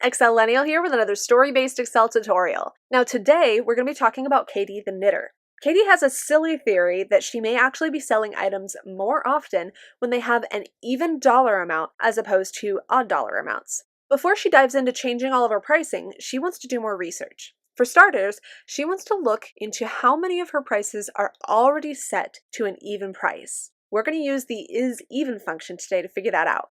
Excellennial here with another story-based Excel tutorial. Now today, we're going to be talking about Katie the knitter. Katie has a silly theory that she may actually be selling items more often when they have an even dollar amount as opposed to odd dollar amounts. Before she dives into changing all of her pricing, she wants to do more research. For starters, she wants to look into how many of her prices are already set to an even price. We're going to use the ISEVEN function today to figure that out.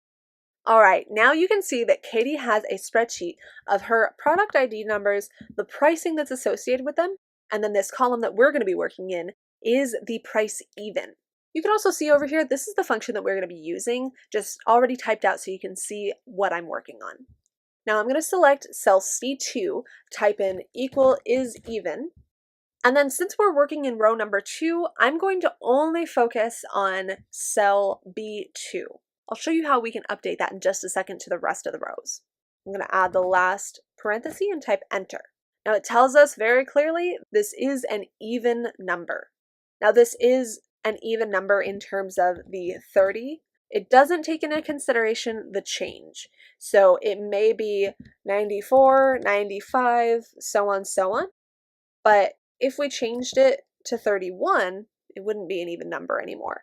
Alright, now you can see that Katie has a spreadsheet of her product ID numbers, the pricing that's associated with them, and then this column that we're going to be working in is the price even. You can also see over here, this is the function that we're going to be using, just already typed out so you can see what I'm working on. Now I'm going to select cell C2, type in equal ISEVEN, and then since we're working in row number 2, I'm going to only focus on cell B2. I'll show you how we can update that in just a second to the rest of the rows. I'm going to add the last parenthesis and type enter. Now it tells us very clearly this is an even number. Now this is an even number in terms of the 30. It doesn't take into consideration the change. So it may be 94, 95, so on. But if we changed it to 31, it wouldn't be an even number anymore.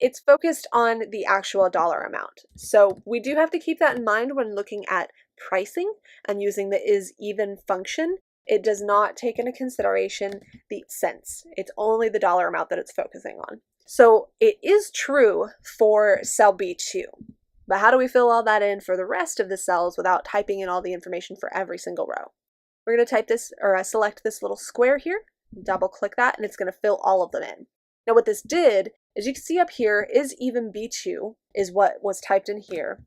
It's focused on the actual dollar amount. So we do have to keep that in mind when looking at pricing and using the ISEVEN function. It does not take into consideration the cents. It's only the dollar amount that it's focusing on. So it is true for cell B2. But how do we fill all that in for the rest of the cells without typing in all the information for every single row? We're going to type this or select this little square here, double click that, and it's going to fill all of them in. Now what this did, as you can see up here, ISEVEN B2 is what was typed in here.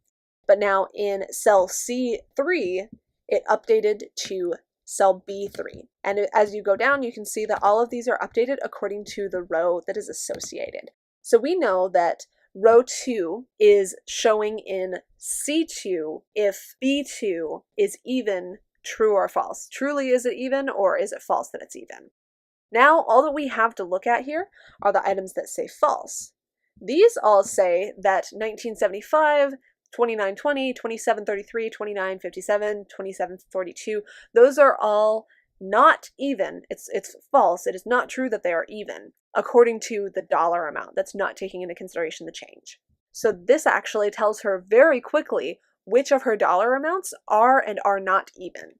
But now in cell C3, it updated to cell B3. And as you go down, you can see that all of these are updated according to the row that is associated. So we know that row 2 is showing in C2 if B2 is even, true or false. Truly is it even, or is it false that it's even? Now, all that we have to look at here are the items that say false. These all say that 1975, 2920, 2733, 2957, 2742, those are all not even. It's false. It is not true that they are even, according to the dollar amount. That's not taking into consideration the change. So this actually tells her very quickly which of her dollar amounts are and are not even.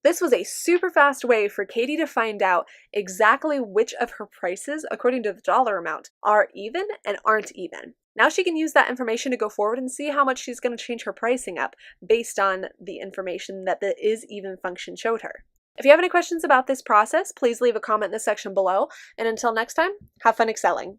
This was a super fast way for Katie to find out exactly which of her prices, according to the dollar amount, are even and aren't even. Now she can use that information to go forward and see how much she's going to change her pricing up based on the information that the ISEVEN function showed her. If you have any questions about this process, please leave a comment in the section below, and until next time, have fun excelling!